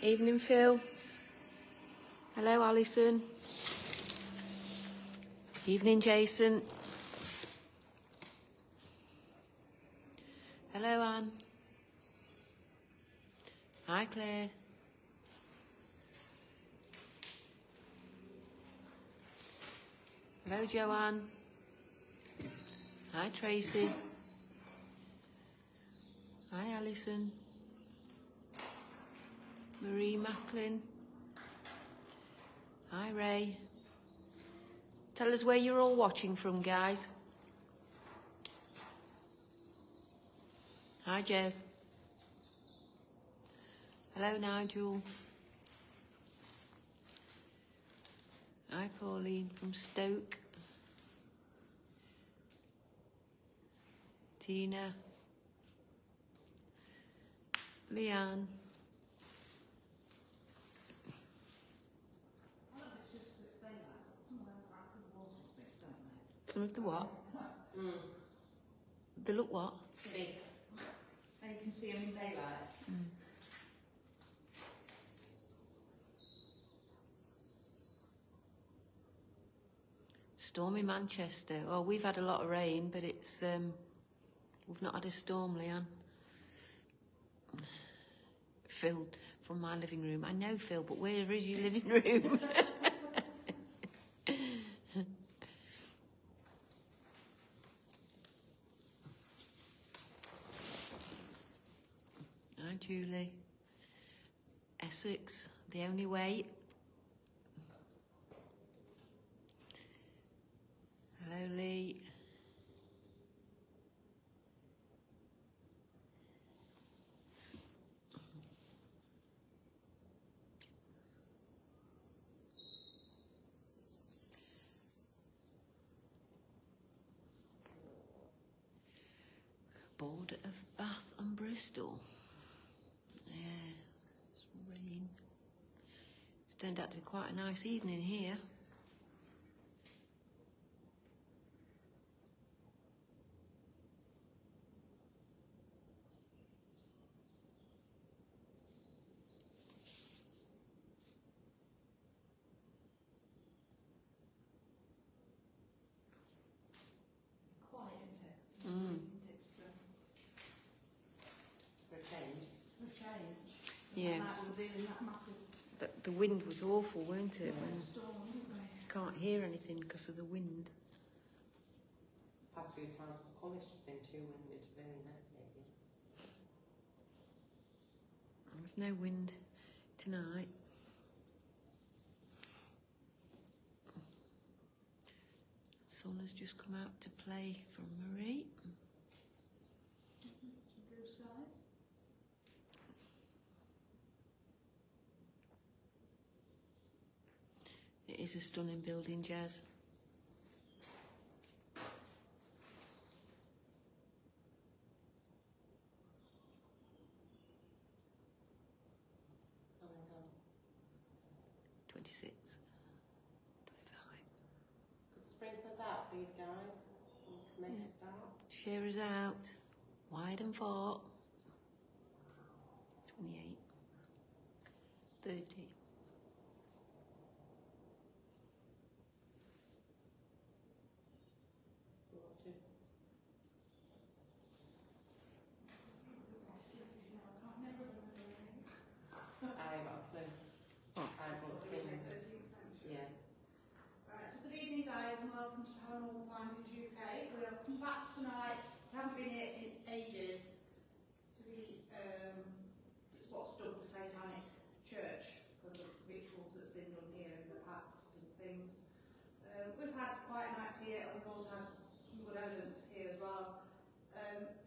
Evening, Phil. Hello, Alison. Evening, Jason. Hello, Anne. Hi, Claire. Hello, Joanne. Hi, Tracy. Hi, Alison. Marie Macklin. Hi, Ray. Tell us where you're all watching from, guys. Hi, Jez. Hello, Nigel. Hi, Pauline from Stoke. Tina. Leanne. Some of the what? They look what? Big. And you can see them in daylight. Stormy Manchester. Oh, we've had a lot of rain, but it's we've not had a storm, Leanne. Phil from my living room. I know, Phil, but where is your living room? Hi, Julie. Essex, the only way. Hello, Lee. Border of Bath and Bristol. Yeah, it's rain. It's turned out to be quite a nice evening here. Quiet, isn't it? It's For a change. a change. Yeah. And that was in that massive The wind was awful, weren't it? storm, wasn't they? Can't hear anything because of the wind. Past few times, college has been too windy to be investigating. There's no wind tonight. Sun has just come out to play from Marie. Blue skies. It is a stunning building, Jazz. Oh my god. 26, 25. Could sprinklers out, please, guys? We can make a start. Share us out. Wide and far. 28, 30. You want to? I ain't got a clue. Oh. I got a clue. Yeah. Right, so good evening guys and welcome to Paranormal Findings UK. We'll come back tonight. We haven't been here in ages to the it's what's dubbed the Satanic Church because of rituals that's been done here in the past and things. We've had quiet nights here and we've also had some good evidence here as well.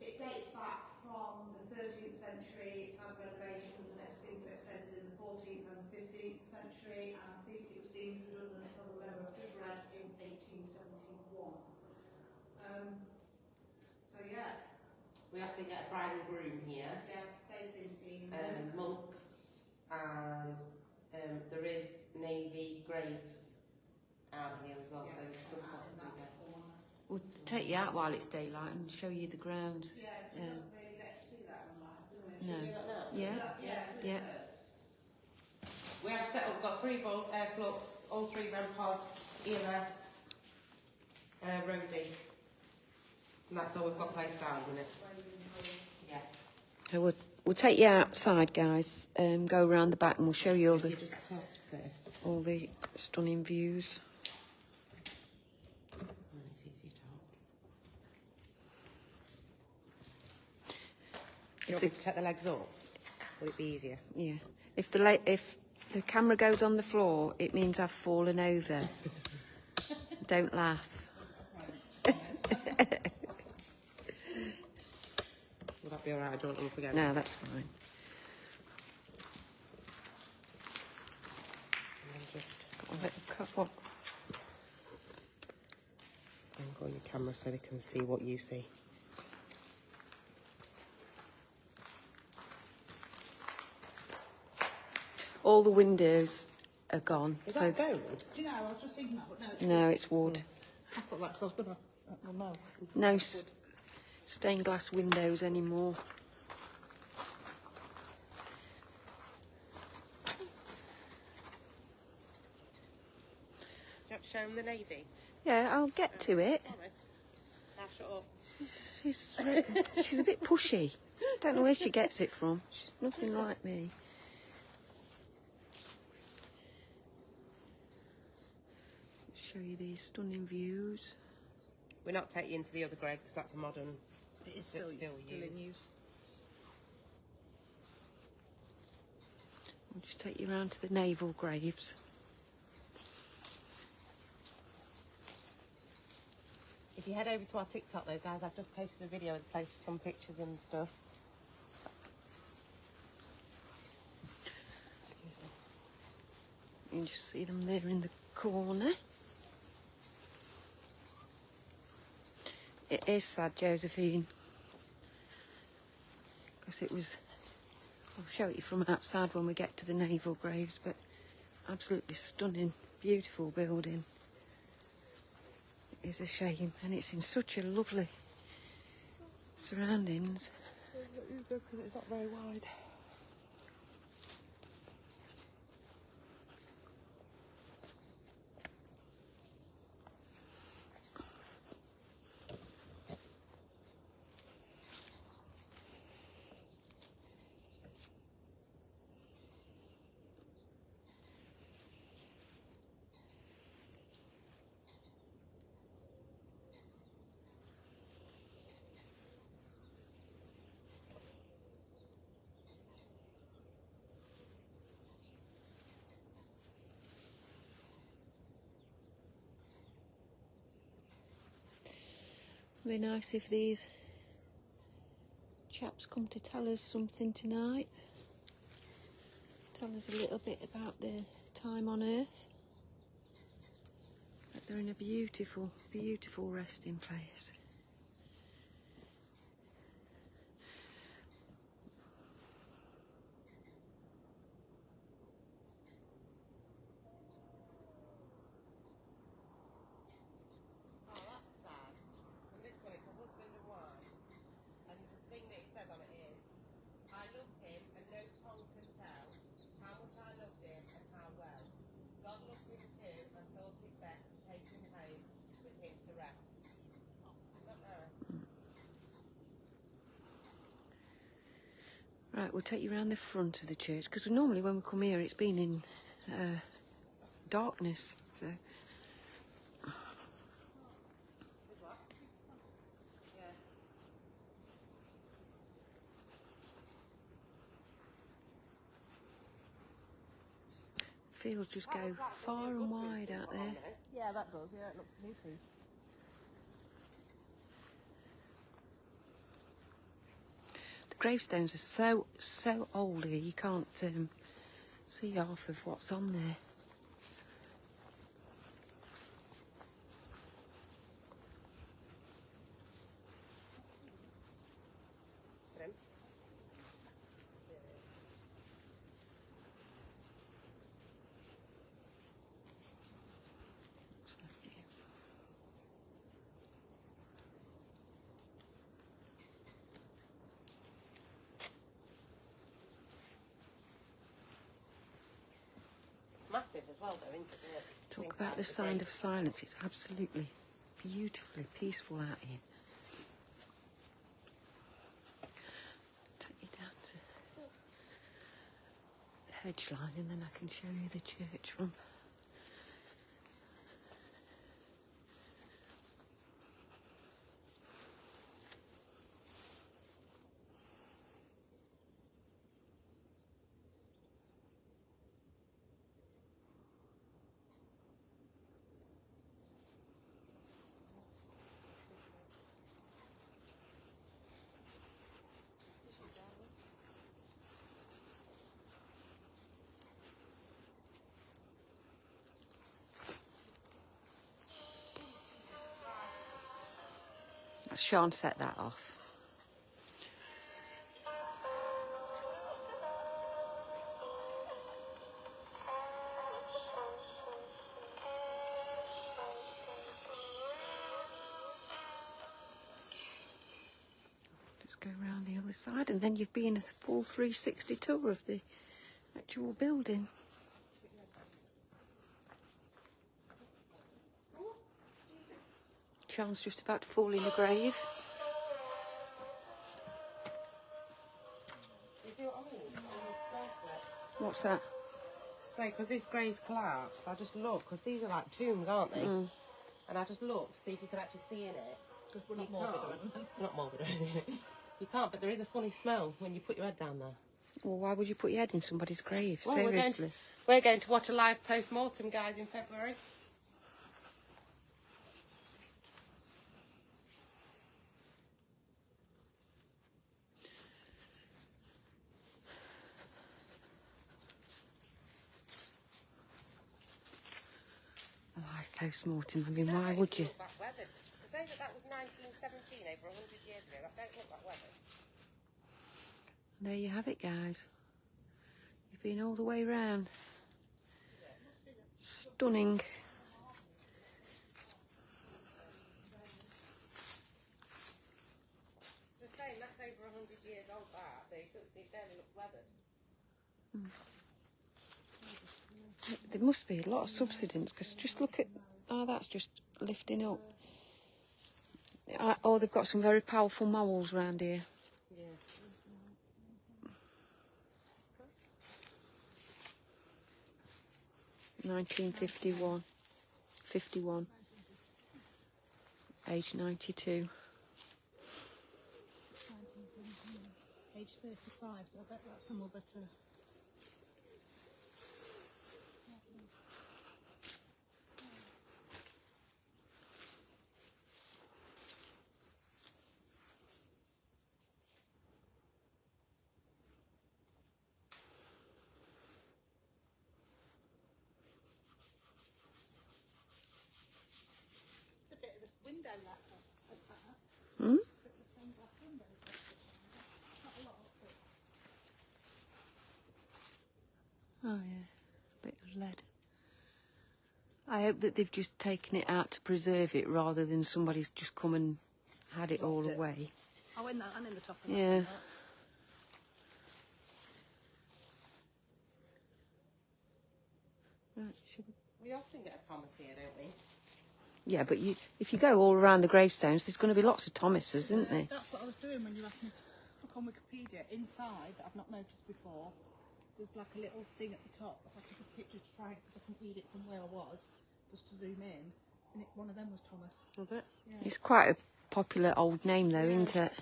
It dates back from the 13th century, it's had renovations and things extended in the 14th and 15th century, and I think it was deemed redundant, if I remember, I've just read, in 1871. So yeah. We have to get a bride and groom here. Yeah, they've been seen. Monks, and there is Navy graves out here as well, so it could possibly get. We'll take you out while it's daylight and show you the grounds. Yeah, we don't really get to see that on live, do we? No. Should we do that now? Yeah. Yeah, Yeah. We have set up, got 3 bulbs, air flux, all 3 REM pod, EMF, Rosie. And that's all we've got placed down, isn't it? Yeah. So we'll take you outside, guys, and go around the back, and we'll show you all You just collapse this. all the stunning views. And it's easy to hold. Do you want me to take the legs up? Will it be easier? Yeah. If the camera goes on the floor, it means I've fallen over. Don't laugh. Will that be alright? I don't want to look again. No, that's fine. And then just Got a little couple. angle your camera so they can see what you see. All the windows are gone. Is So that gold? Do you know, I was just thinking that, but no. It's no, it's wood. I thought that because I was going to... Well, no. No stained glass windows anymore. Do you want to show them the navy? Yeah, I'll get to it. Now shut up. She's a bit pushy. Don't know where she gets it from. She's nothing like me. Show you these stunning views. We're not taking you into the other grave because that's a modern. It is It's still still in used. use. I'll just take you around to the naval graves. If you head over to our TikTok though, guys, I've just posted a video with placed some pictures and stuff. Excuse me. You can just see them there in the corner. It is sad, Josephine, because it was, I'll show it you from outside when we get to the naval graves, but absolutely stunning, beautiful building. It is a shame, and it's in such a lovely surroundings. It's not very wide. It'd be nice if these chaps come to tell us something tonight. Tell us a little bit about their time on Earth. But they're in a beautiful, beautiful resting place. Oh, that's sad. And this one, it's a husband and wife. And the thing that it says on it is, I loved him and no tongue can tell how much I loved him and how well. God loved him too and thought it best to take him home with him to rest. Not nice. Right, we'll take you around the front of the church, because normally when we come here it's been in darkness. So Yeah. fields just go far and wide out there. Yeah, that does. Yeah, it looks beautiful. The gravestones are so old here, you can't see half of what's on there. Him. well, though, isn't it? Really? Talk about the sound of silence. It's absolutely beautifully peaceful out here. Take you down to the hedge line and then I can show you the church from. Sean set that off. Let's go around the other side and then you've been a full 360 tour of the actual building. Sean's just about to fall in a grave. What's that? So, because this grave's collapsed, I just looked, because these are like tombs, aren't they? Mm. And I just looked to see if you could actually see in it. Because we're not morbid or anything. Not morbid or anything. You can't, but there is a funny smell when you put your head down there. Well, why would you put your head in somebody's grave? Well, Seriously. we're going to watch a live post-mortem, guys, in February. A live post-mortem. I mean, why would you? That weathered. To say that was 1917, over 100 years ago, that don't look that weathered. There you have it, guys. You've been all the way round. Stunning. Just saying, that's over 100 years old, that. They barely look weathered. There must be a lot of subsidence, because just look at... Oh, that's just lifting up. Oh, they've got some very powerful mowels round here. Yeah. 1951. 51. Age 92. Age 35, so I bet that's the mother too. There's a bit of this window left. Hmm? Oh, yeah. A bit of lead. I hope that they've just taken it out to preserve it rather than somebody's just come and had it all away. Oh, in that and in the top of that. Yeah. Right, should we... We often get a Thomas here, don't we? Yeah, but if you go all around the gravestones, there's going to be lots of Thomases, isn't there? That's what I was doing when you asked me to look on Wikipedia. Inside, that I've not noticed before, there's like a little thing at the top. If I took a picture to try it, because I couldn't read it from where I was, just to zoom in, and one of them was Thomas. Was it? Yeah. It's quite a popular old name, though, isn't it?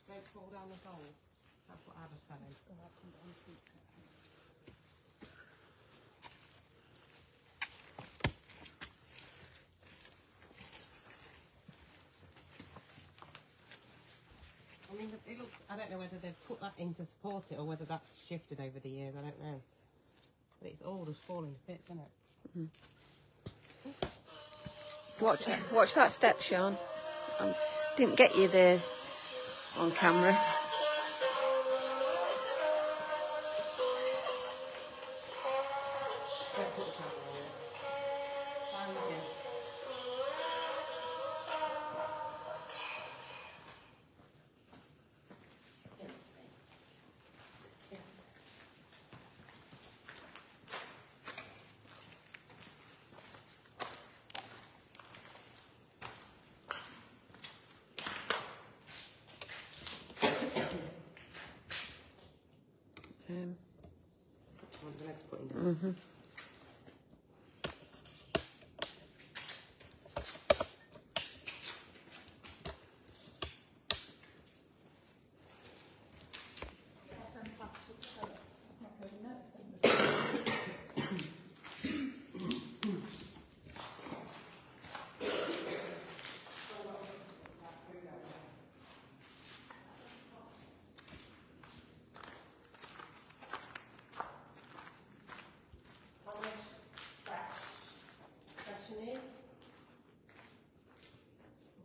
Don't fall down this hole. That's what I was telling. Oh, I'll come down and see. I mean, it looks, I don't know whether they've put that in to support it or whether that's shifted over the years, I don't know. But it's all just falling to bits, isn't it? Watch that step, Sean. Didn't get you there on camera. Don't put the camera on it. Find it. want the legs putting down. Mm-hmm.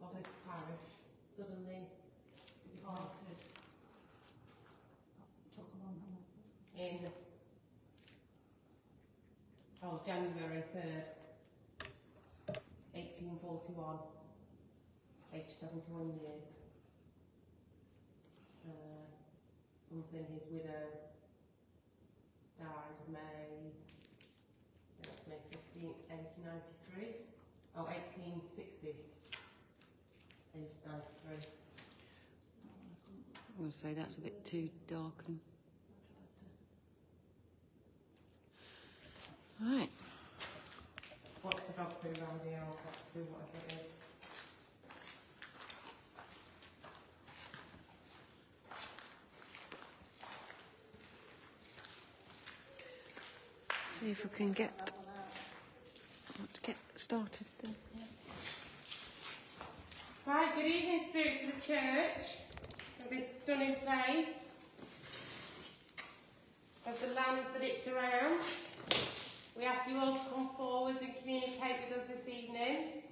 Of this parish suddenly departed in January 3rd, 1841, aged 71 years. Something his widow died May 15th, 1893. Oh, 1860. Aged 93. I'm going to say that's a bit too dark. And... Right. What's the dog poo around here? Or cat poo, whatever it is. See if we can get started then. Right, good evening, spirits of the church, of this stunning place, of the land that it surrounds. We ask you all to come forward and communicate with us this evening.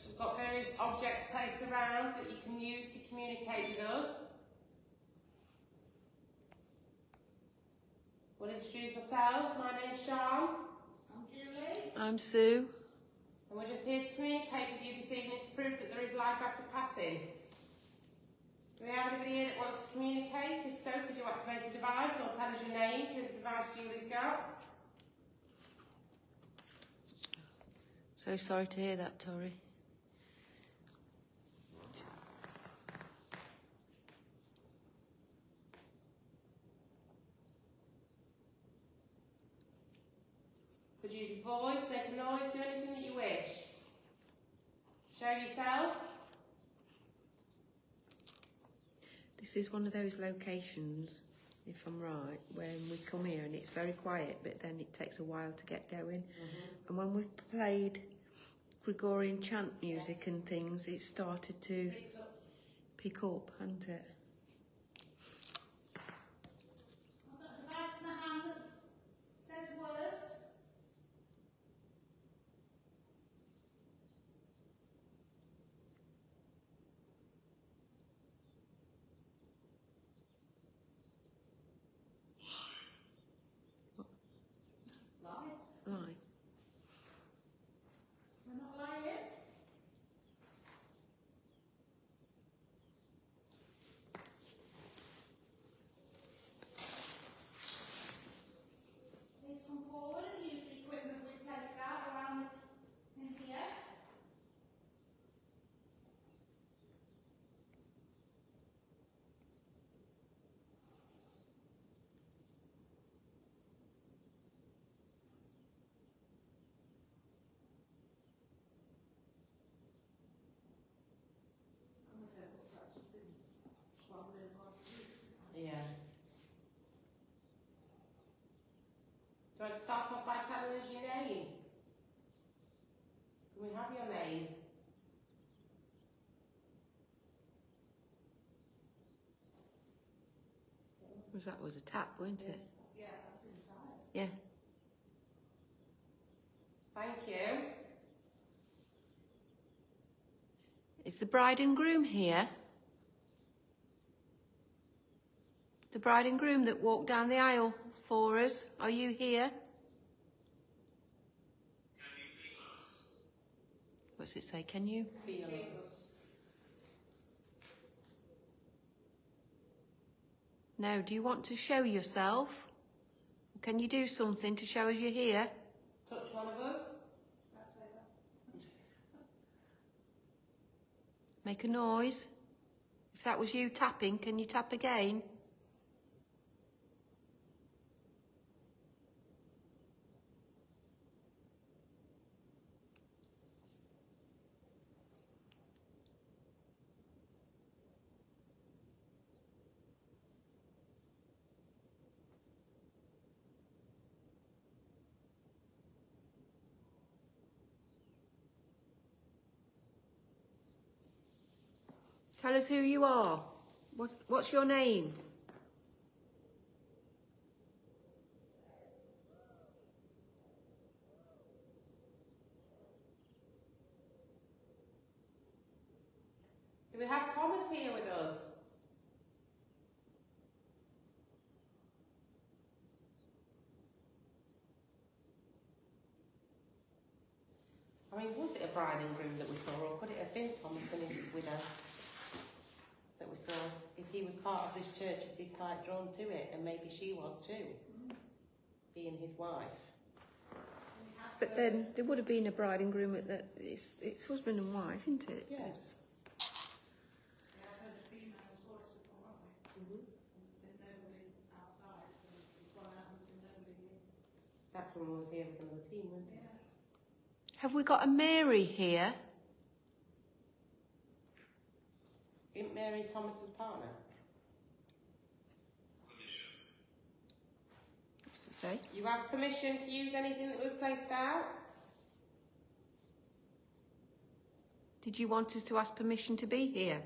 We've got various objects placed around that you can use to communicate with us. We'll introduce ourselves. My name's Sean. I'm Julie. I'm Sue. And we're just here to communicate with you this evening to prove that there is life after passing. Do we have anybody here that wants to communicate? If so, could you activate a device or tell us your name through the device Julie's got? So sorry to hear that, Tori. Could use your voice, make a noise, do anything that you wish. Show yourself. This is one of those locations, if I'm right, when we come here and it's very quiet, but then it takes a while to get going. And when we've played Gregorian chant music and things, it started to pick up, hasn't it? I've got a device in my hand that says words. Lie. Right. We're not lying. Please come forward and use the equipment we've placed out around in here. Yeah. Do you want to start off by telling us your name? Can we have your name? That was a tap, wasn't it? Yeah, that's inside. Yeah. Thank you. Is the bride and groom here? The bride and groom that walked down the aisle for us, are you here? What's it say? Can you? Feel us. No, do you want to show yourself? Can you do something to show us you're here? Touch one of us. That's over. Make a noise. If that was you tapping, can you tap again? Tell us who you are. What's your name? Do we have Thomas here with us? I mean, was it a bride and groom that we saw, or could it have been Thomas and his widow that we saw? If he was part of this church, he'd be quite drawn to it, and maybe she was too, being his wife. But then there would have been a bride and groom at that. It's husband and wife, isn't it? Yes. Yeah, I've heard a female's voice before, haven't we? There's been nobody outside, but we've gone out and there's been nobody in. That's when we was here with another team, wasn't it? Yeah. Have we got a Mary here? Isn't Mary Thomas's partner? What's it say? You have permission to use anything that we've placed out? Did you want us to ask permission to be here?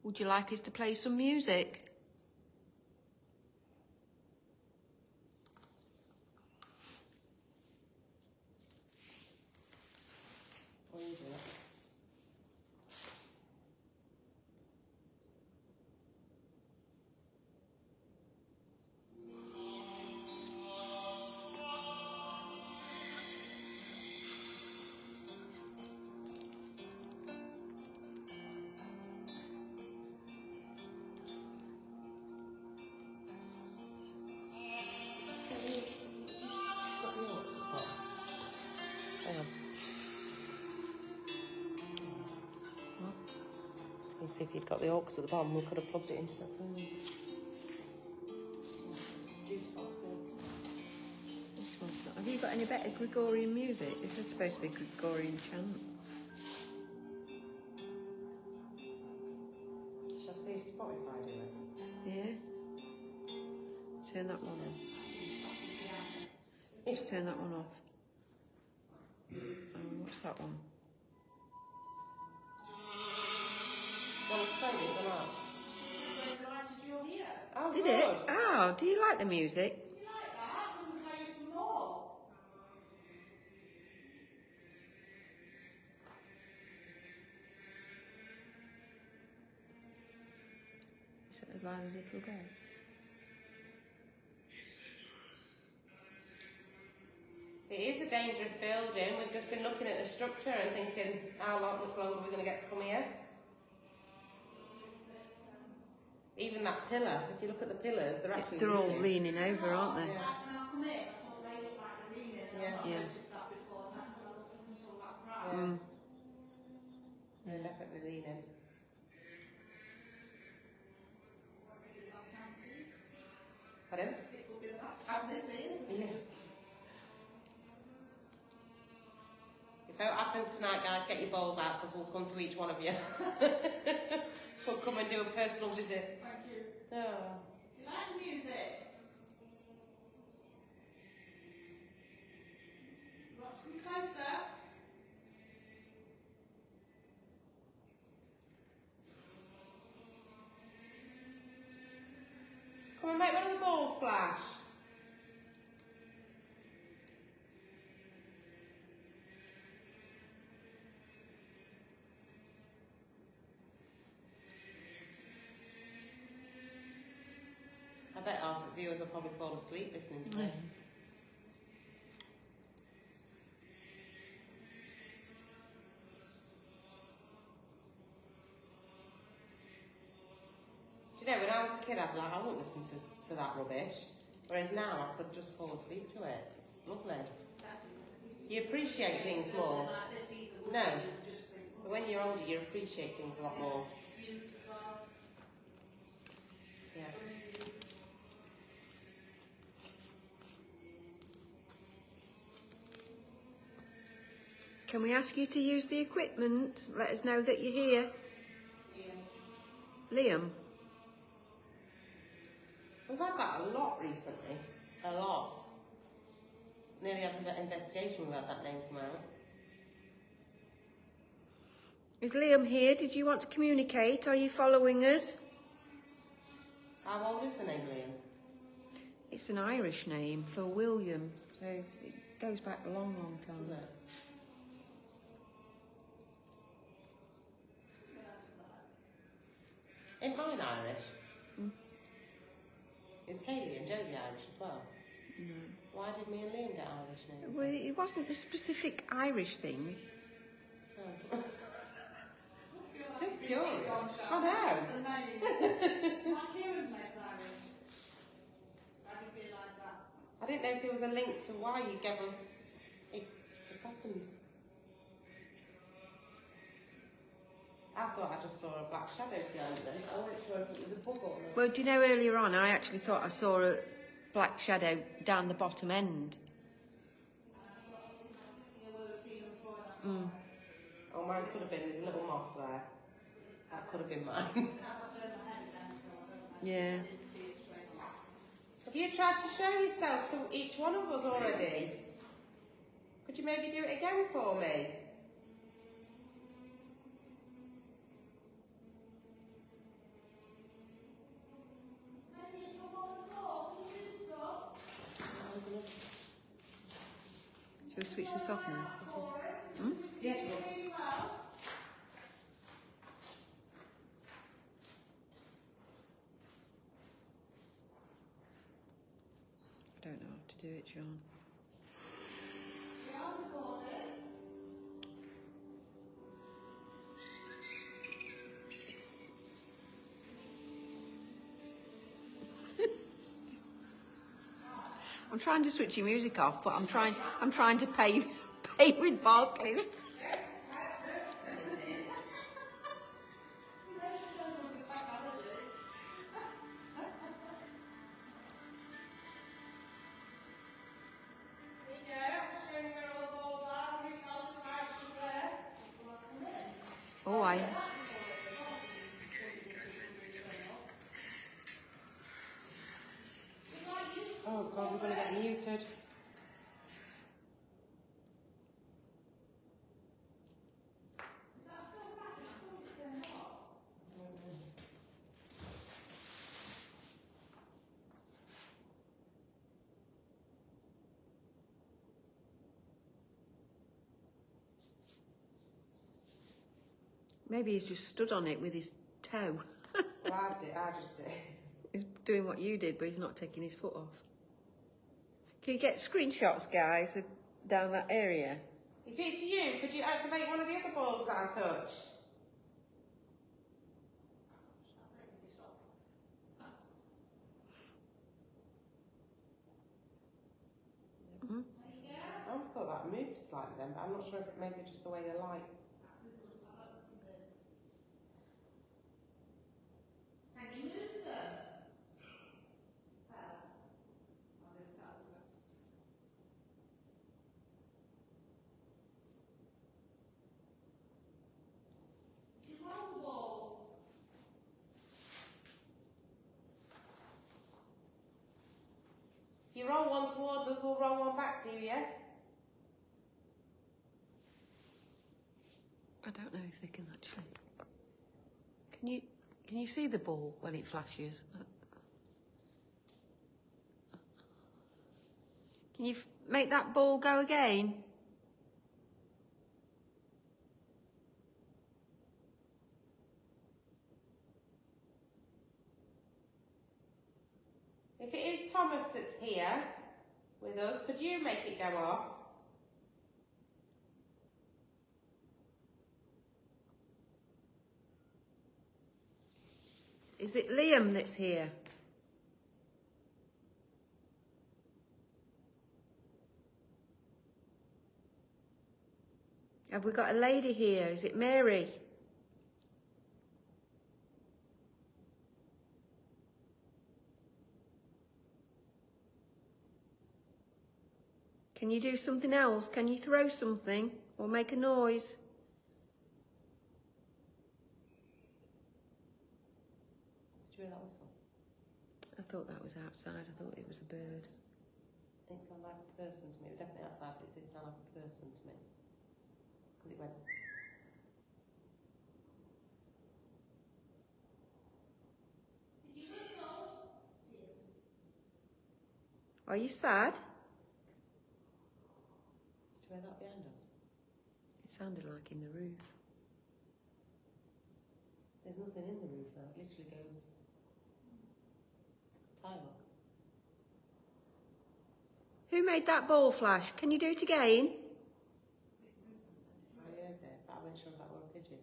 Would you like us to play some music? Or is it? Hang on. Let's see if you'd got the aux at the bottom. We could have plugged it into that phone. Juice box, This one's not. Have you got any better Gregorian music? This is supposed to be Gregorian chant. Shall I see if Spotify do it? Yeah? Turn that one on. Just turn that one off. What's that one? Well, it's playing it or not? We're delighted you're here. Oh, Did good. it? Oh, do you like the music? You like that? Can we play you some more? Is that as loud as it'll go? It is a dangerous building. We've just been looking at the structure and thinking, how long, much longer are we going to get to come here? Even that pillar, if you look at the pillars, they're actually They're all leaning. leaning over, aren't they? When I come in, I thought they looked like they're leaning, and Yeah. I've not Yeah. noticed that before. And then when I looked up and saw that crowd. Yeah. Mm. They're definitely leaning. Last time to see. Pardon? It will be the last time they see it. Yeah. If it happens tonight, guys, get your bowls out because we'll come to each one of you. We'll come and do a personal visit. Thank you. Oh. Do you like the music? You want to come closer? Come and make one of the balls splash. I bet our viewers will probably fall asleep listening to this. Do you know, when I was a kid, I'd be like, I won't listen to that rubbish. Whereas now, I could just fall asleep to it. It's lovely. You appreciate things more. Like this either, would No. you? Just think, But when you're older, you appreciate things a lot more. beautiful. Yeah. Can we ask you to use the equipment? Let us know that you're here. Yeah. Liam. We've had that a lot recently. A lot. Nearly every investigation we've had that name come out. Is Liam here? Did you want to communicate? Are you following us? How old is the name Liam? It's an Irish name for William, so it goes back a long, long time. Isn't it? Ain't mine Irish? Mm. Is Kaylee and Josie Irish as well? No. Why did me and Liam get Irish names? Well, it wasn't a specific Irish thing. Oh. Just curious. I know. I didn't know if there was a link to why you gave us. It's just happened. I thought I just saw a black shadow behind them. I wasn't sure if it was a bug or not. Well, do you know earlier on I actually thought I saw a black shadow down the bottom end. Mm. Oh, mine could have been. There's a little moth there. That could have been mine. Yeah. Have you tried to show yourself to each one of us already? Could you maybe do it again for me? Shall we switch this off now? Hmm? Yeah. I don't know how to do it, Sean. I'm trying to switch your music off, but I'm trying to pay with Barclays. Oh, Oh God, we're going to get muted. maybe he's just stood on it with his toe. Well, I just did. He's doing what you did, but he's not taking his foot off. Can you get screenshots, guys, of down that area? If it's you, could you activate one of the other balls that I touched? Mm-hmm. I thought that moved slightly then, but I'm not sure if it may be just the way the light. You roll one towards us, we'll roll one back to you, yeah? I don't know if they can actually. Can you see the ball when it flashes? Can you make that ball go again? If it is Thomas that's here with us, could you make it go off? Is it Liam that's here? Have we got a lady here? Is it Mary? Can you do something else? Can you throw something or make a noise? thought that was outside. I thought it was a bird. It didn't sound like a person to me. It was definitely outside, but it did sound like a person to me. Because it went... Did you whistle? Yes. Are you sad? Did you hear that behind us? It sounded like in the roof. There's nothing in the roof now. It literally goes... It's a tile. Who made that ball flash? Can you do it again? I heard that, but I wasn't sure if that were a pigeon.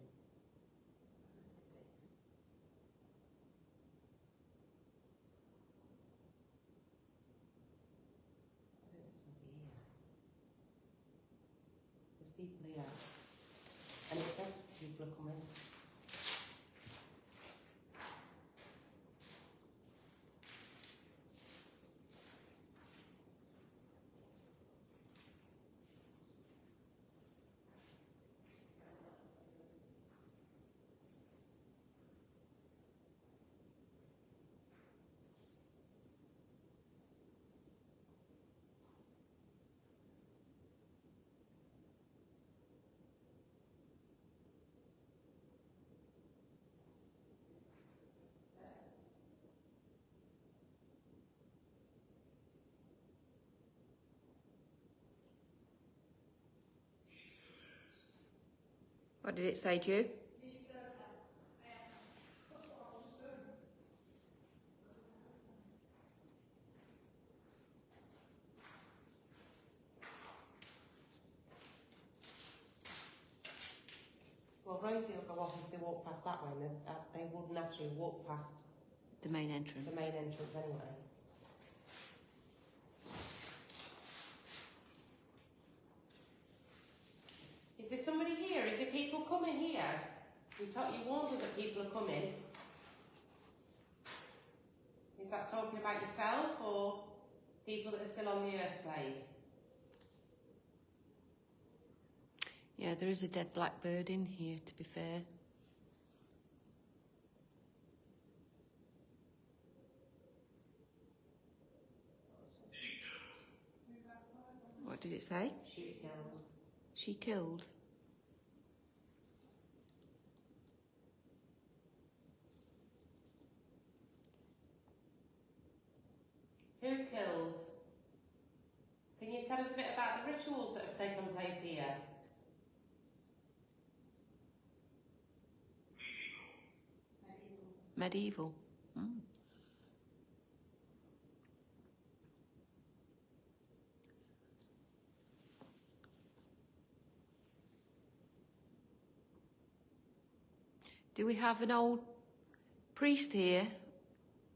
I think there's somebody here. There's people here. And it says people are coming. What did it say to you? Well, Rosie will go off if they walk past that way, and they wouldn't actually walk past The main entrance. the main entrance anyway. Is there somebody here? Is there people coming here? You warned us that people are coming. Is that talking about yourself or people that are still on the earth plane? Yeah, there is a dead blackbird in here, to be fair. What did it say? She killed. She killed. Who killed? Can you tell us a bit about the rituals that have taken place here? Medieval. Mm. Do we have an old priest here?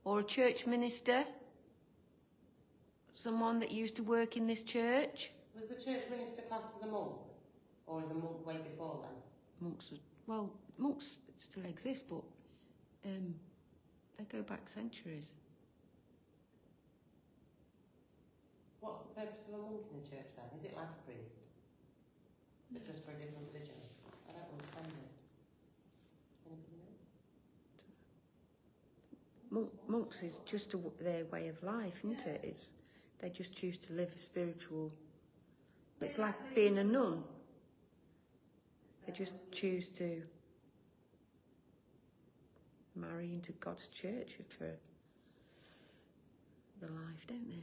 Or a church minister? Someone that used to work in this church? Was the church minister classed as a monk? Or as a monk way before then? Monks still exist, but they go back centuries. What's the purpose of a monk in the church then? Is it like a priest? But just for a different religion? I don't understand it. Anybody know? Monks is just their way of life, isn't it? They just choose to live a spiritual... It's like being a nun. They just choose to marry into God's church for the life, don't they?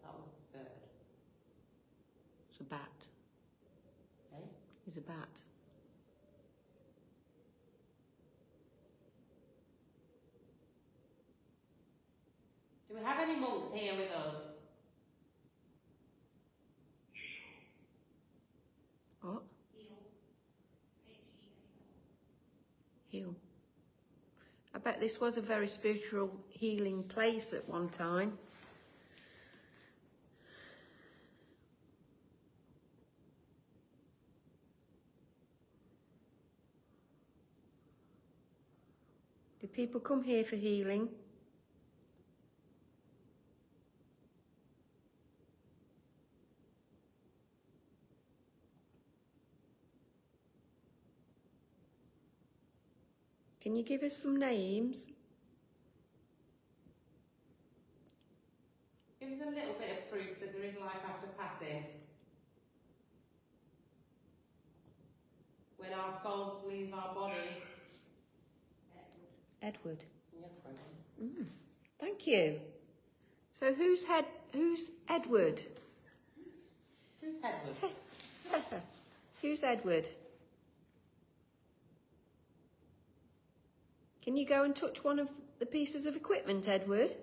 That was a bird. It's a bat. Eh? It's a bat. Do we have any monks here with us? What? Heal. I bet this was a very spiritual healing place at one time. Did people come here for healing? Can you give us some names? Give us a little bit of proof that there is life after passing. When our souls leave our body. Edward. Yes, Frankie. Thank you. So who's Edward? Who's Edward? Who's Edward? Can you go and touch one of the pieces of equipment, Edward?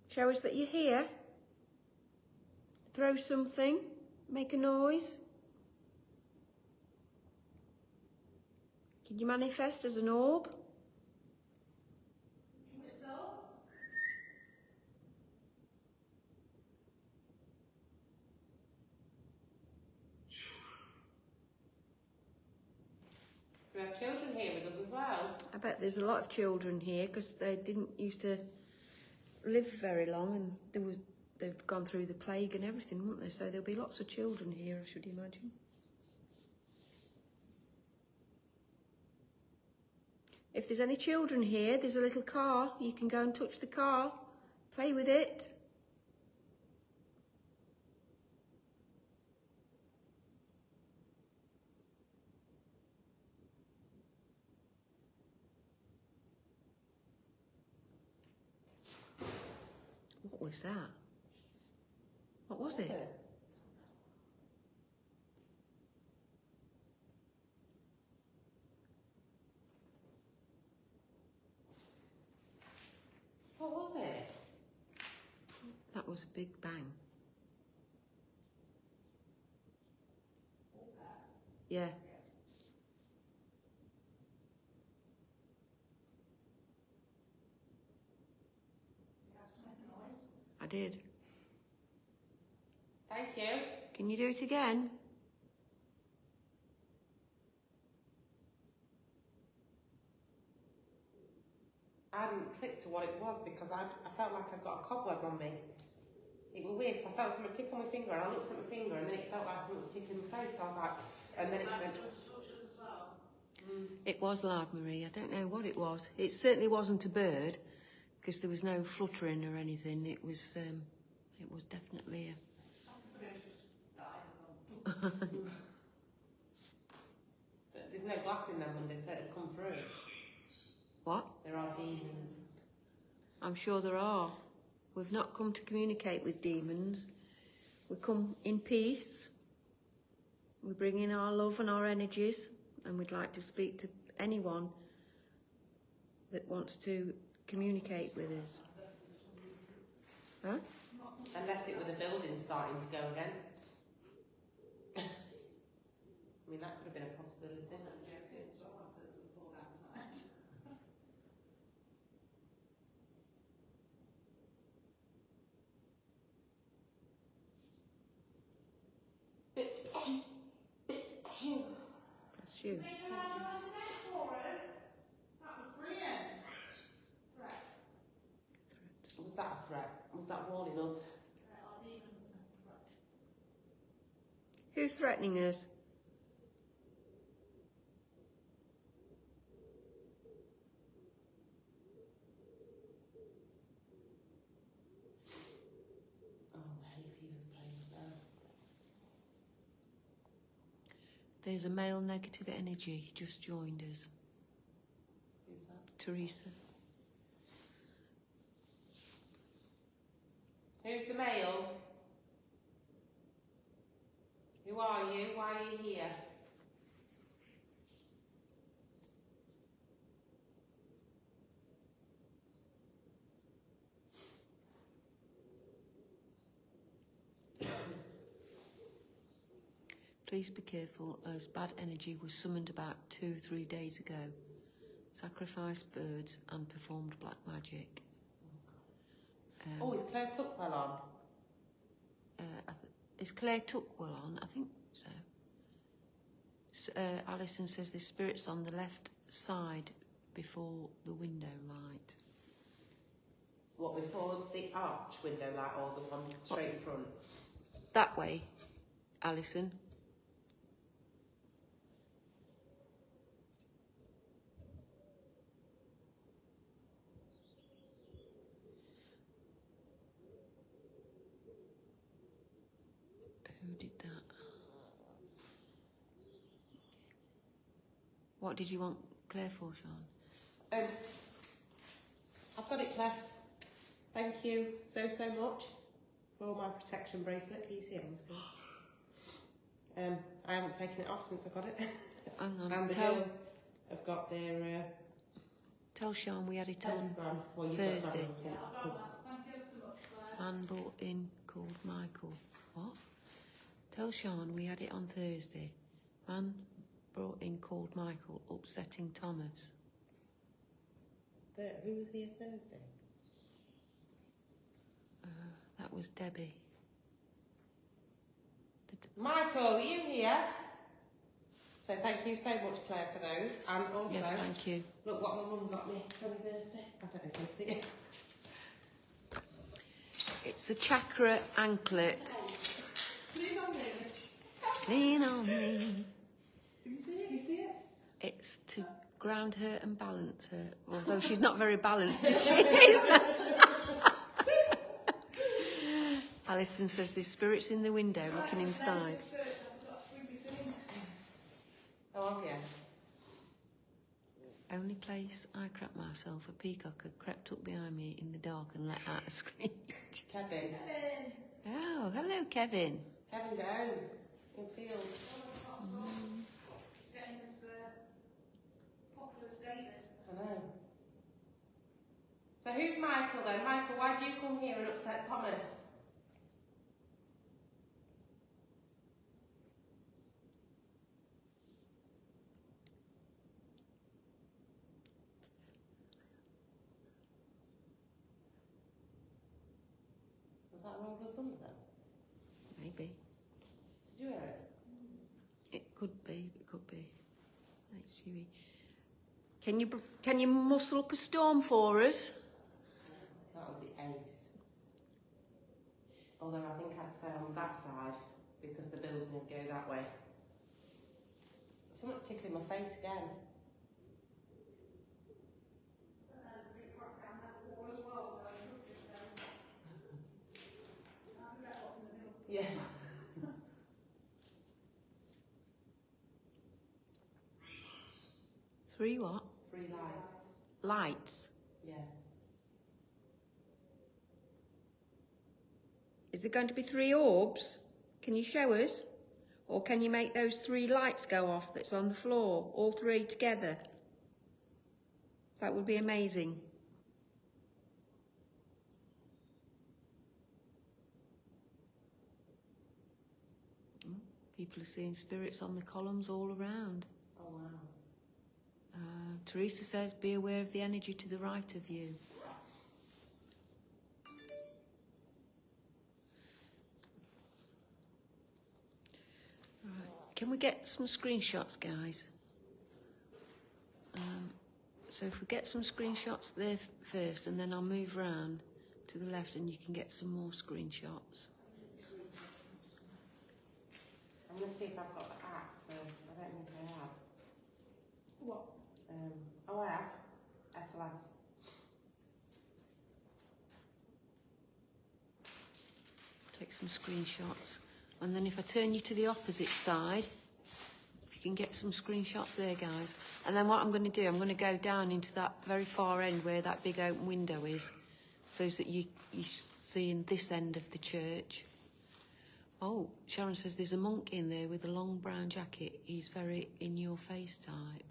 Show us that you're here. Throw something. Make a noise. Can you manifest as an orb? We have children here with us as well. I bet there's a lot of children here because they didn't used to live very long, and they've gone through the plague and everything, won't they? So there'll be lots of children here, I should imagine. If there's any children here, there's a little car. You can go and touch the car, play with it. What was that? What was it? What was it? That was a big bang. Yeah. I did. Thank you. Can you do it again? I didn't click to what it was because I felt like I got a cobweb on me. It was weird because I felt something tick on my finger and I looked at my finger and then it felt like something was ticking my face. I was like, and then it went. It was loud, Marie. I don't know what it was. It certainly wasn't a bird because there was no fluttering or anything. It was definitely a... But there's no glass in them Monday, so it'll come through. What? There are demons. I'm sure there are. We've not come to communicate with demons. We come in peace. We bring in our love and our energies, and we'd like to speak to anyone that wants to communicate with us. Huh? Unless it was a building starting to go again. I mean, that could have been a possibility. Bless you. Was that a threat? Was that warning us? Who's threatening us? Oh, hay fever's playing us now. There's a male negative energy just joined us. Who's that? Teresa. Who's the male? Who are you? Why are you here? Please be careful as bad energy was summoned about 2-3 days ago. Sacrificed birds and performed black magic. Oh, is Claire Tuckwell on? Is Claire Tuckwell on? I think so. Alison says the spirit's on the left side before the window light. What, before the arch window light or the one straight in front? That way, Alison. What did you want Claire for, Sean? I've got it, Claire. Thank you so much for my protection bracelet. Can you see it on the screen? I haven't taken it off since I got it. Hang on. And the girls have got their Tell Sean we had it on Instagram. Well, you've got Thursday. Yeah, I've got that. Thank you so much, Claire. Man brought in called Michael. What? Tell Sean we had it on Thursday. Man brought in called Michael, upsetting Thomas. Who was here Thursday? That was Debbie. Michael, are you here? So thank you so much, Claire, for those. And also, Yes, thank you. look what my mum got me for my birthday. I don't know if you can see it. It's a chakra anklet. Lean on me. Lean on me. Can you see it? You see it? It's to ground her and balance her. Although she's not very balanced, is she? Alison says there's spirits in the window looking inside. Oh, have you? Only place I crap myself, a peacock had crept up behind me in the dark and let out a screech. Kevin. Oh, hello, Kevin. Kevin's at home in field. He's getting as popular as David. I know. So who's Michael then? Michael, why do you come here and upset Thomas? Was that Roll of Thunder then? Maybe. Did you hear it? It could be, it could be. It's chewy. Can you muscle up a storm for us? That would be ace. Although I think I'd stay on that side because the building would go that way. Something's tickling my face again. Yeah. 3 what? 3 lights. Lights. Yeah. Is there going to be 3 orbs? Can you show us? Or can you make those 3 lights go off that's on the floor, all 3 together? That would be amazing. People are seeing spirits on the columns all around. Oh, wow. Teresa says, be aware of the energy to the right of you. Right. Can we get some screenshots, guys? So if we get some screenshots there first, and then I'll move round to the left and you can get some more screenshots. I'm going to see if I've got the app first. I don't think I have. What? Oh, I have. SOS. Take some screenshots. And then if I turn you to the opposite side, if you can get some screenshots there, guys. And then what I'm going to do, I'm going to go down into that very far end where that big open window is, so that you see in this end of the church. Oh, Sharon says there's a monk in there with a long brown jacket. He's very in your face type.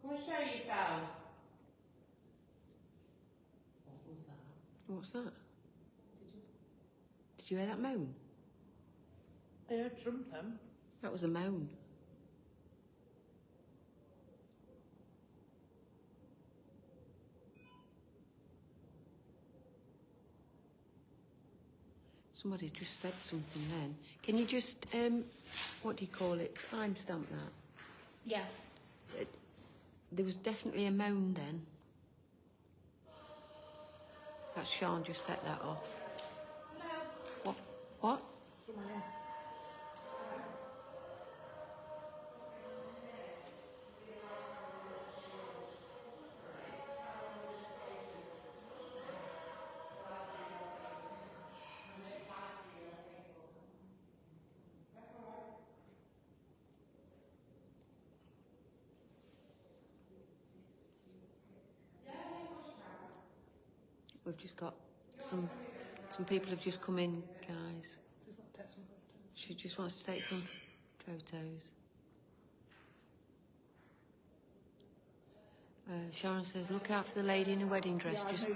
Come and show yourself. What was that? What's that? Did you hear that moan? I heard something. That was a moan. Somebody just said something then. Can you just, what do you call it, timestamp that? Yeah. There was definitely a moan then. That Sean just set that off. What? What? We've just got some people have just come in, guys. She just wants to take some photos. Sharon says, look out for the lady in a wedding dress just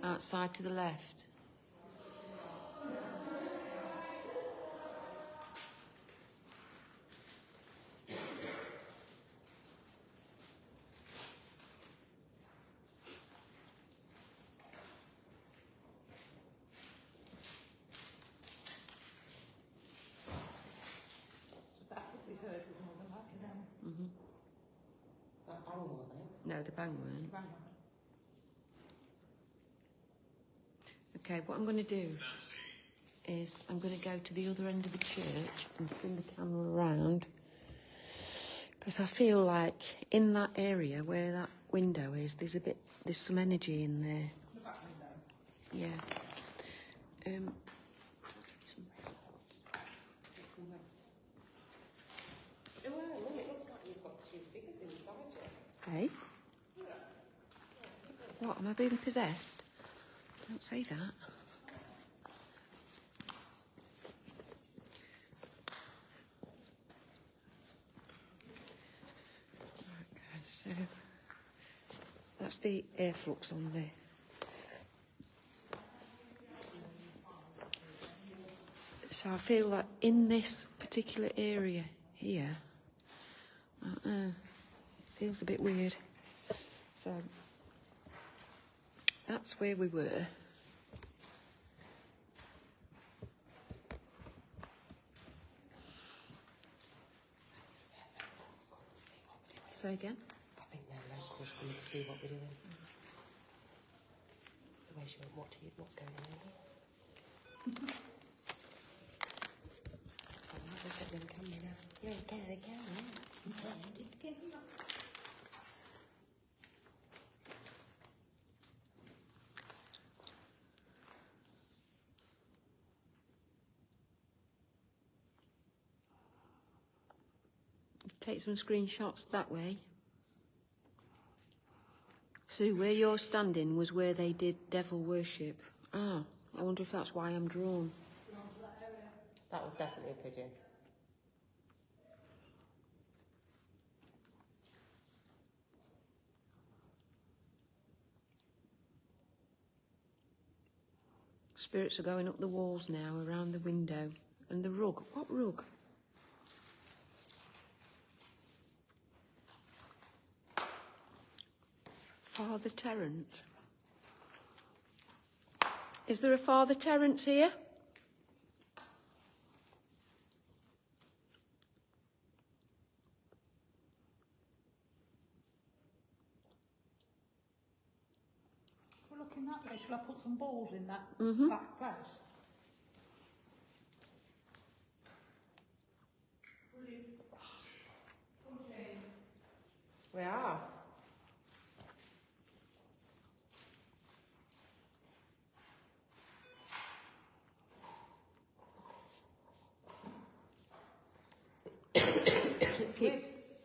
outside to the left. That bang one, No, the bang weren't. Okay, what I'm going to do is I'm going to go to the other end of the church and spin the camera around, because I feel like in that area where that window is, there's some energy in there. The back window. Yeah. Well, it looks like you've got two figures inside you. Hey? What, am I being possessed? Don't say that. Right, guys, so that's the air flux on there. So I feel like in this particular area here, feels a bit weird. So that's where we were. Say again? I think they're locals coming to see what we're doing. The way she went, what's going on here? So I'm not going to get them camera now. Yeah, they can, yeah. Take some screenshots that way. Sue, where you're standing was where they did devil worship. Ah, I wonder if that's why I'm drawn. That was definitely a pigeon. Spirits are going up the walls now, around the window. And the rug. What rug? Father Terence. Is there a Father Terence here? We're looking that way. Shall I put some balls in that back place? We are.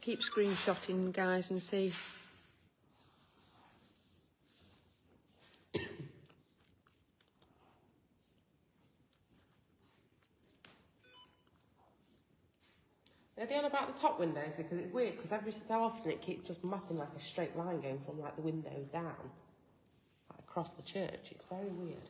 Keep screenshotting, guys, and see. They're the one about the top windows because it's weird because every so often it keeps just mapping like a straight line going from like the windows down, like across the church. It's very weird.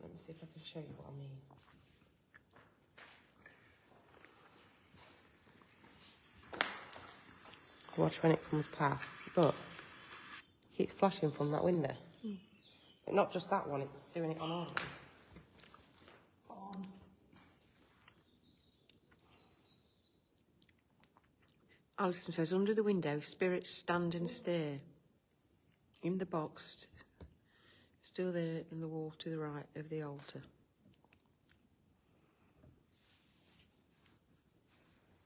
Let me see if I can show you what I mean. Watch when it comes past. But it keeps flashing from that window. But not just that one, it's doing it on all of them. Alison says, under the window, spirits stand and stare. In the box, still there in the wall to the right of the altar.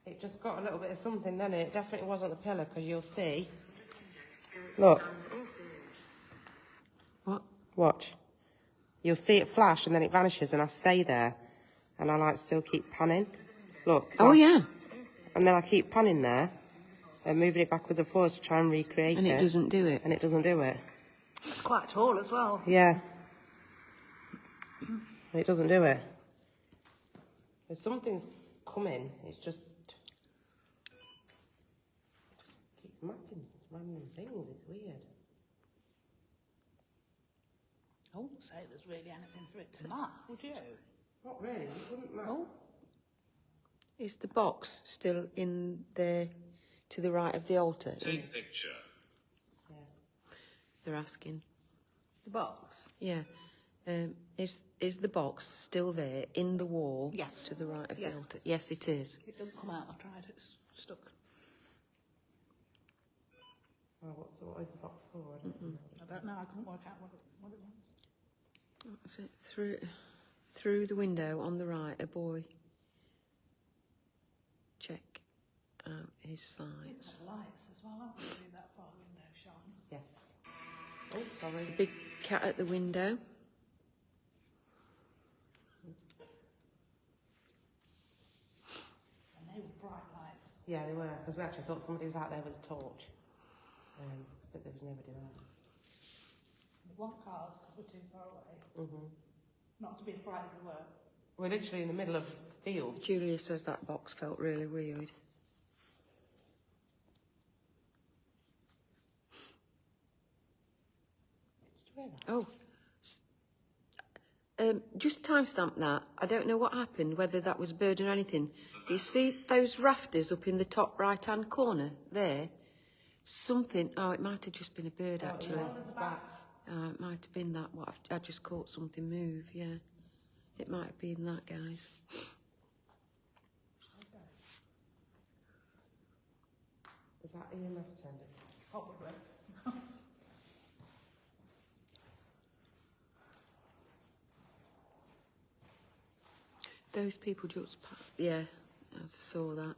It just got a little bit of something then, and it definitely wasn't the pillar, because you'll see. Look. What? Watch. you'll see it flash and then it vanishes and I stay there. And I like still keep panning. Look. Oh, like, yeah. And then I keep panning there and moving it backwards and forwards to try and recreate it. And it doesn't do it. And it doesn't do it. It's quite tall as well. Yeah. And it doesn't do it. If something's coming, it's just keeps mapping random things. It's weird. I wouldn't say there's really anything for it to map, would you? Not really. It wouldn't matter. Oh. Is the box still in there to the right of the altar? Take picture. Yeah. They're asking. The box? Yeah. Is the box still there in the wall? Yes. To the right of Yeah. the altar? Yes, it is. It doesn't come out. I tried. It's stuck. Oh, what is the box for? I don't know. I don't know. I couldn't work out what it was. That's it. Through the window on the right, a boy. Check out his sides. There's lights as well, aren't there, through that far window, Sean? Yes. Oh, sorry. There's a big cat at the window. And they were bright lights. Yeah, they were, because we actually thought somebody was out there with a torch. But there was nobody there. The one cars because we're too far away. Mm-hmm. Not to be as bright as they were. We're literally in the middle of fields. Julia says that box felt really weird. Did you hear that? Oh. Just timestamp that. I don't know what happened, whether that was a bird or anything. You see those rafters up in the top right-hand corner there? Something. Oh, it might have just been a bird, actually. It's bats. It might have been that. What I just caught something move. Yeah, it might have been that, guys. Is that EMF tender? Probably. Those people just. Yeah, I saw that.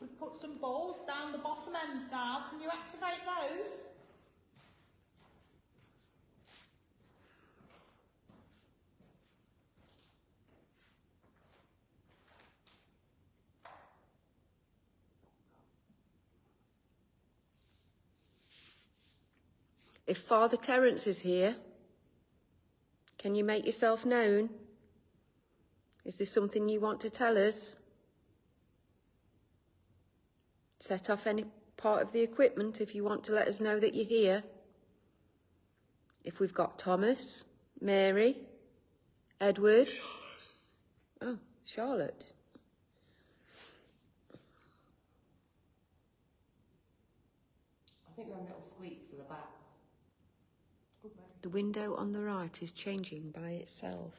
We've put some balls down the bottom end now. Can you activate those? If Father Terence is here, can you make yourself known? Is there something you want to tell us? Set off any part of the equipment if you want to let us know that you're here. If we've got Thomas, Mary, Edward. Oh, Charlotte. I think them little squeaks are the bats. The window on the right is changing by itself.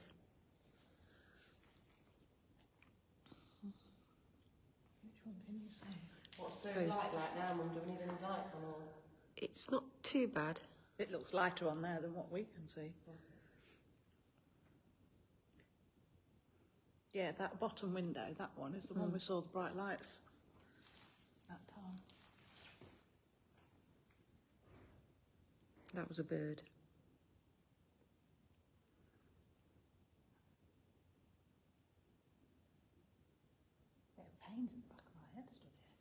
Which one can you see? What's the Both. light like now, Mum? Do we need any lights on all? It's not too bad. It looks lighter on there than what we can see. Yeah, that bottom window, that one is the one we saw the bright lights that time. That was a bird. Bit of pains in the back of my head stood here.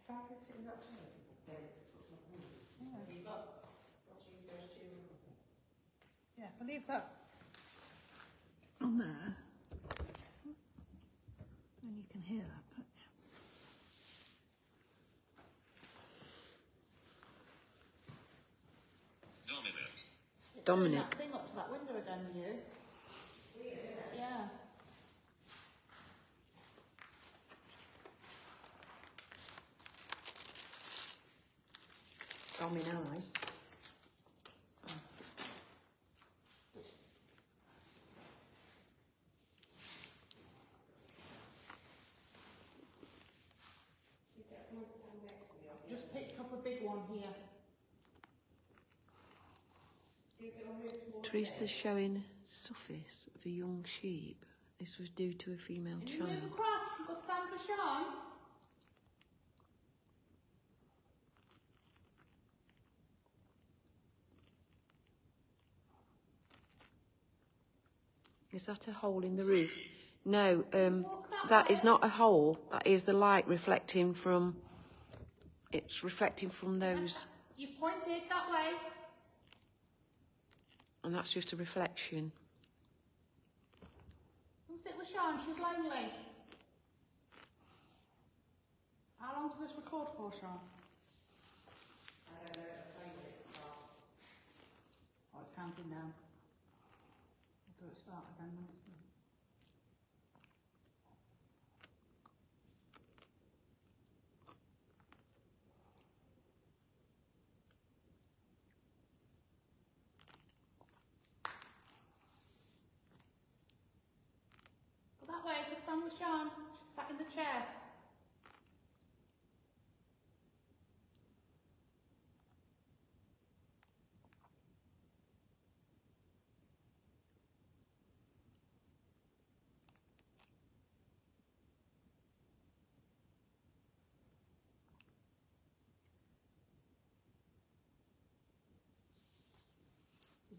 If I could sit in that chair, then Yeah. you've got those two. Yeah, I'll leave that on there. And you can hear that, can't you? Dominic. That thing up to that window again, you. Yeah. Dominic. Just picked up a big one here. Teresa's showing surface of a young sheep. This was due to a female Can you child. move across? You've got to stand for Sean. Is that a hole in the roof? No, that is not a hole. That is the light reflecting from... It's reflecting from those... You pointed that way. And that's just a reflection. Come sit with Sean, she's lonely. How long does this record for, Sean? I don't know. Oh, it's counting down. I'll do it start again now. Go that way, go stand with Sean. She's sat in the chair.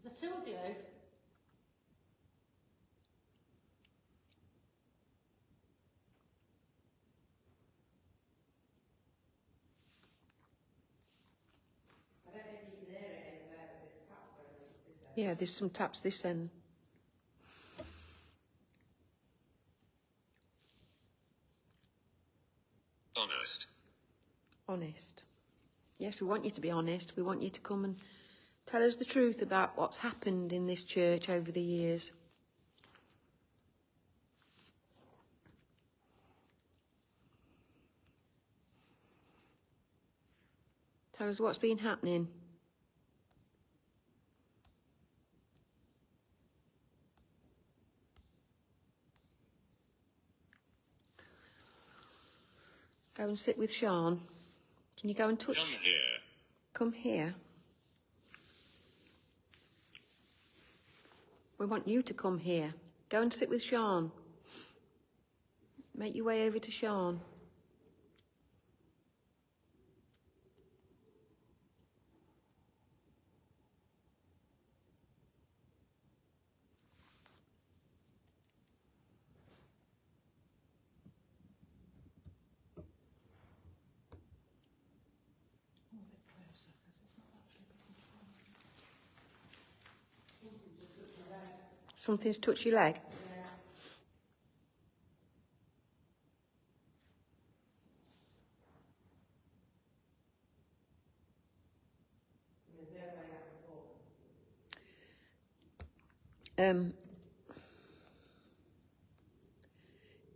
There's the two of you. I don't know if you can hear it in there, but there's taps going on this end. Yeah, there's some taps this end. Honest. Honest. Yes, we want you to be honest. We want you to come and tell us the truth about what's happened in this church over the years. Tell us what's been happening. Go and sit with Sean. Can you go and touch? Come here. Come here. We want you to come here. Go and sit with Sean. Make your way over to Sean. Something's touched your leg?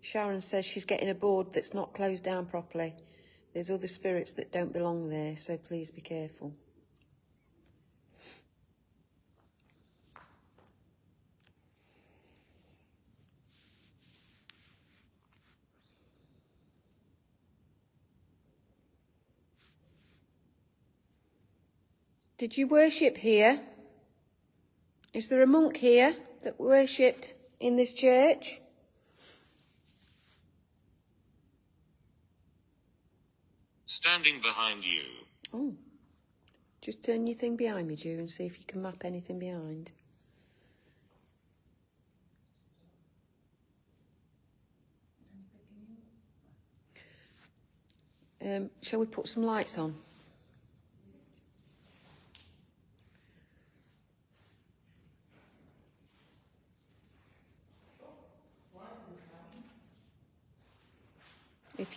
Sharon says she's getting a board that's not closed down properly. There's other spirits that don't belong there, so please be careful. Did you worship here? Is there a monk here that worshipped in this church? Standing behind you. Oh. Just turn your thing behind me, Ju, and see if you can map anything behind. Shall we put some lights on? If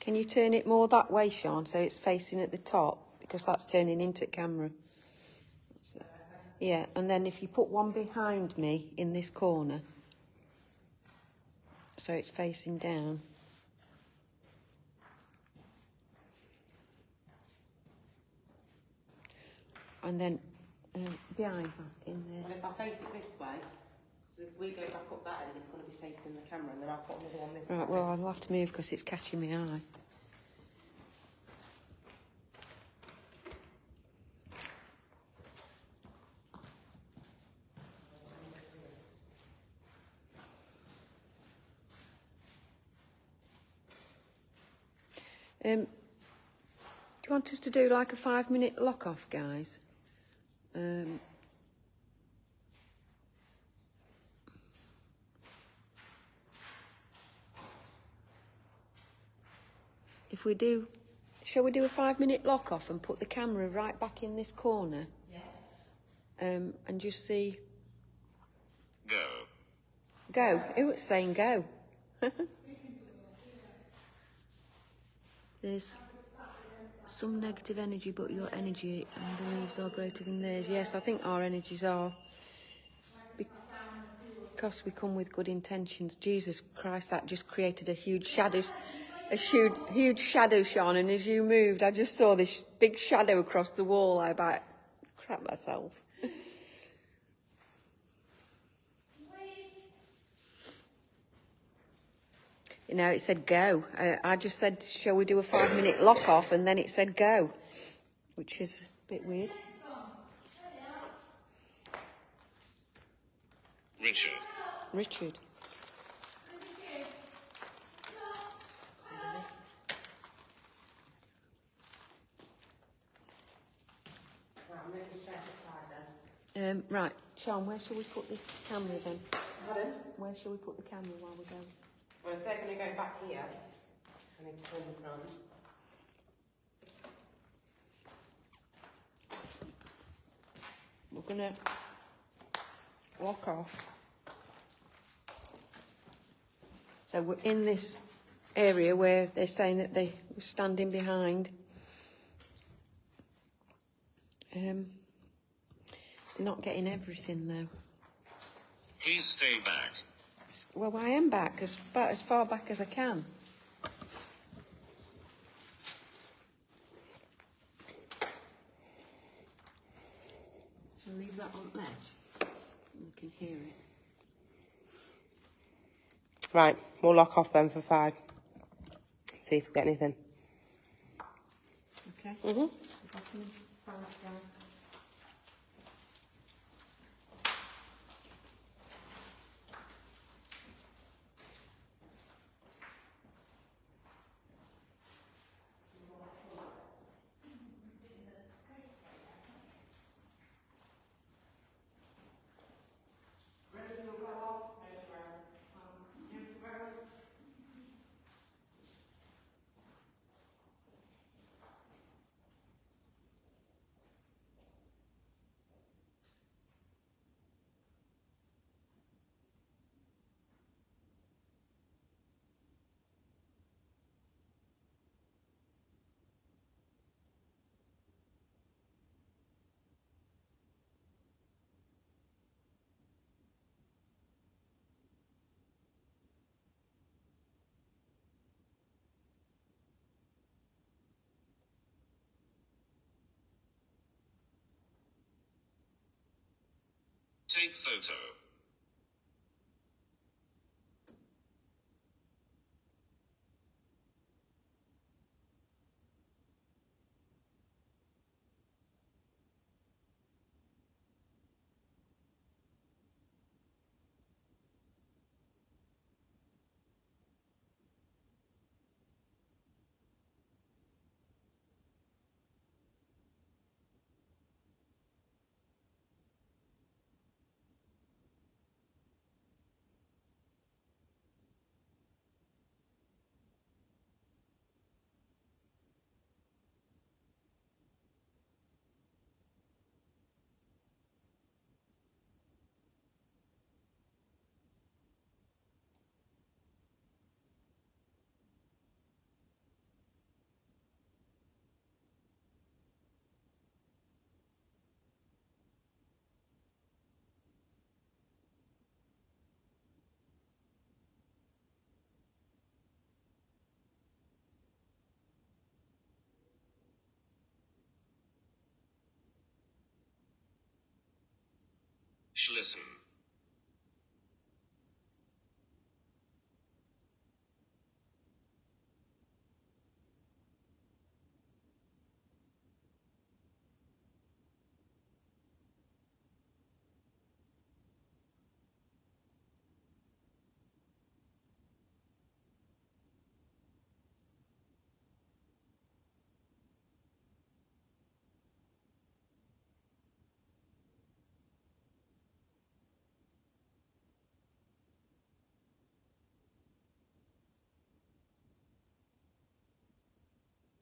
Can you turn it more that way, Sean, so it's facing at the top? Because that's turning into camera. Yeah, and then if you put one behind me in this corner, so it's facing down. And then behind that, in there. Well, if I face it this way, so if we go back up that end, it's going to be facing facing the camera, and then I'll put another one this Right, side. well, I'll have to move because it's catching my eye. Do you want us to do like a 5-minute lock-off, guys? If we do, shall we do a 5-minute lock-off and put the camera right back in this corner? Yeah. And just see... Go. Go. Who was saying go? There's some negative energy, but your energy and beliefs are greater than theirs. Yes, I think our energies are. Because we come with good intentions. Jesus Christ, that just created a huge shadow, huge shadow, Sean. And as you moved, I just saw this big shadow across the wall. I about crap myself. You know, it said go. I just said, shall we do a 5-minute lock off? And then it said go, which is a bit weird. Richard. Richard. Right, Sean, where shall we put this camera then? Pardon? Where shall we put the camera while we go? Well, if they're going to go back here, I need to turn this round. We're going to lock off. So we're in this area where they're saying that they were standing behind. They're not getting everything though. Please stay back. Well, I am back, as far back as I can. Shall I leave that on ledge? You can hear it. Right, we'll lock off then for 5. See if we get anything. Okay. Mhm. If I can find that down. Take photo. Listen.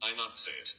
I'm upset.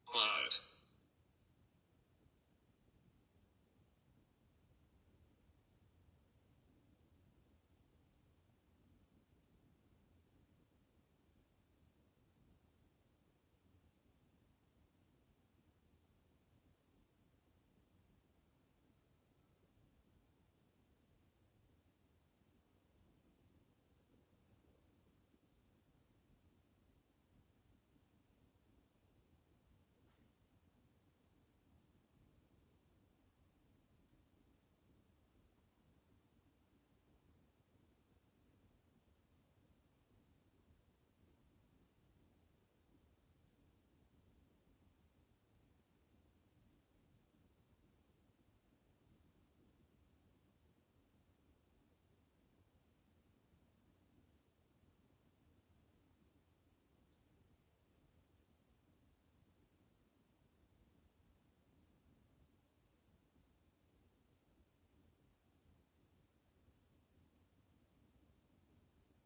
Quiet.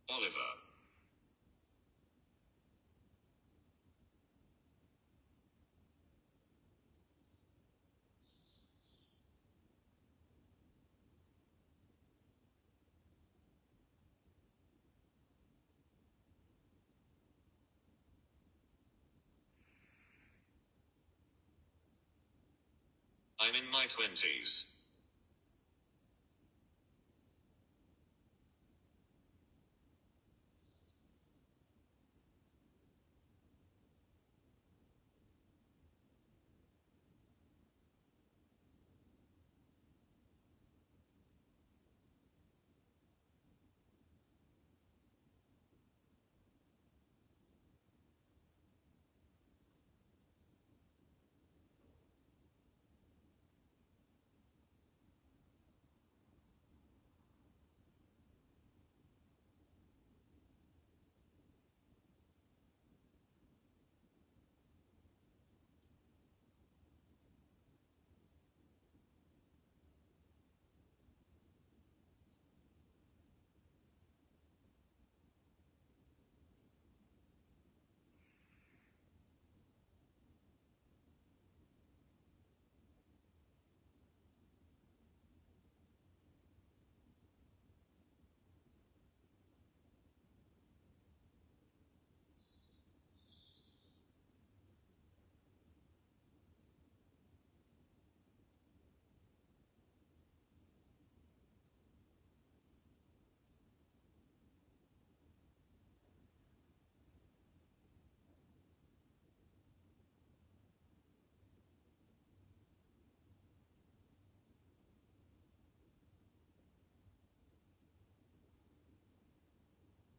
Oliver. I'm in my 20s.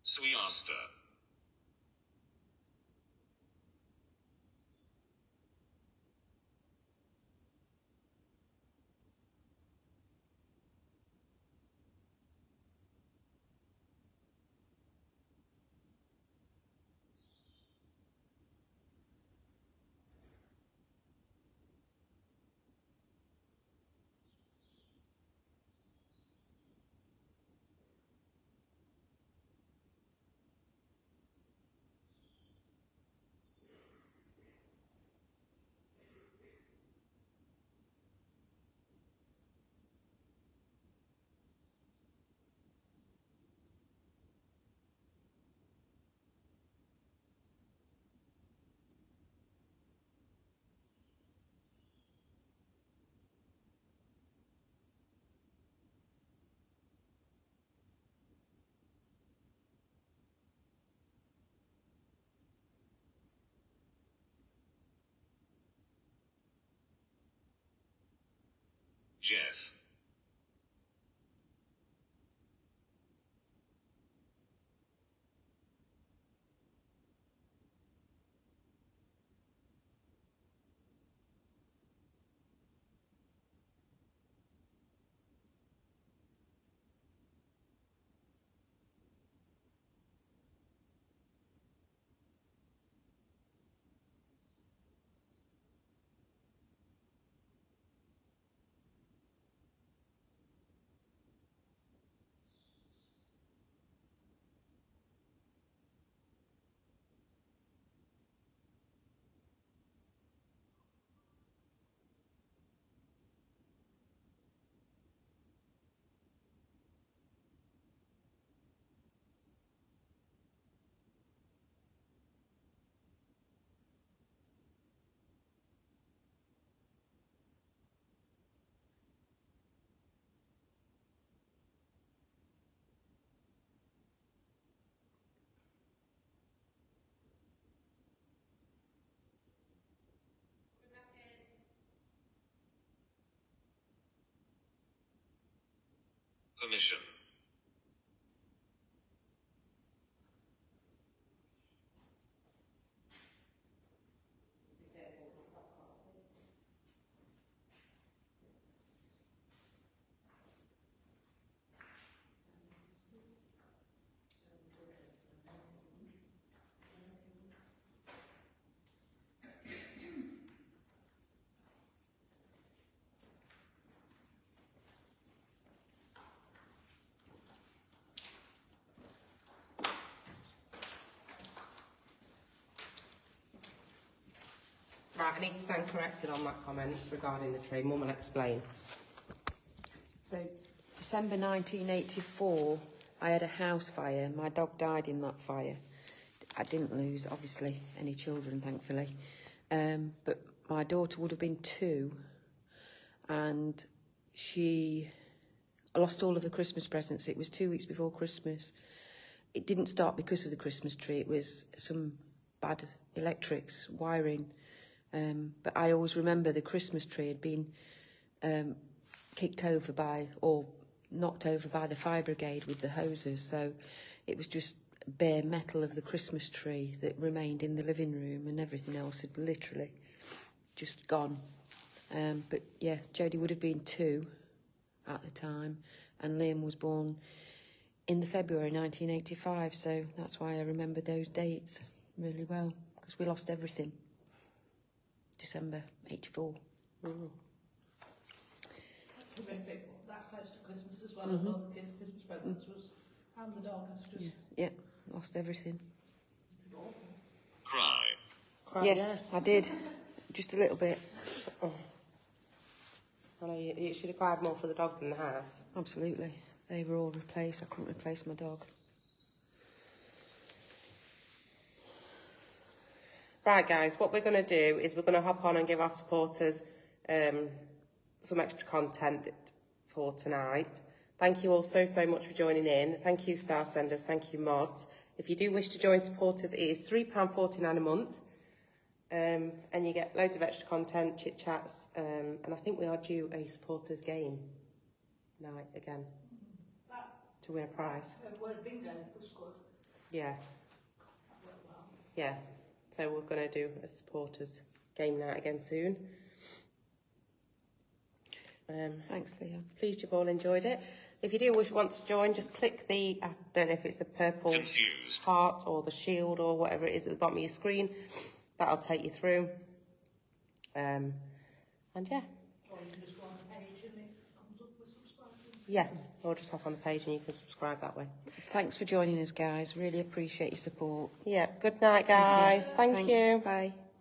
So we asked her. Jeff. Permission. Right, I need to stand corrected on that comment regarding the tree. Mum will explain. So, December 1984, I had a house fire. My dog died in that fire. I didn't lose, obviously, any children, thankfully. But my daughter would have been 2, and I lost all of her Christmas presents. It was 2 weeks before Christmas. It didn't start because of the Christmas tree. It was some bad electrics, wiring. But I always remember the Christmas tree had been kicked over by, or knocked over by the fire brigade with the hoses. So it was just bare metal of the Christmas tree that remained in the living room, and everything else had literally just gone. But yeah, Jodie would have been 2 at the time, and Liam was born in the February 1985. So that's why I remember those dates really well, because we lost everything. December 84. Terrific. That close to Christmas as well, as all the kids' Christmas presents was, and the dog has just... Yeah, lost everything. Cry. Yes, I did. Just a little bit. Oh. Well, you should have cried more for the dog than the house. Absolutely. They were all replaced. I couldn't replace my dog. Right, guys, what we're going to do is we're going to hop on and give our supporters some extra content for tonight. Thank you all so much for joining in. Thank you, Star Senders. Thank you, mods. If you do wish to join supporters, it is £3.49 a month. And you get loads of extra content, chit-chats, and I think we are due a supporters game night again to win a prize. Word bingo was good. Yeah. That went well. Yeah. So we're going to do a supporters game night again soon. Thanks, Leah. Pleased you've all enjoyed it. If you do want to join, just click the, I don't know if it's the purple Confused. heart or the shield or whatever it is at the bottom of your screen. That'll take you through. And yeah. Or you can just go on the page and it comes up with subscribing. Yeah, or just hop on the page and you can subscribe that way. Thanks for joining us, guys. Really appreciate your support. Yeah, good night, guys. Thank Thanks. you. Bye.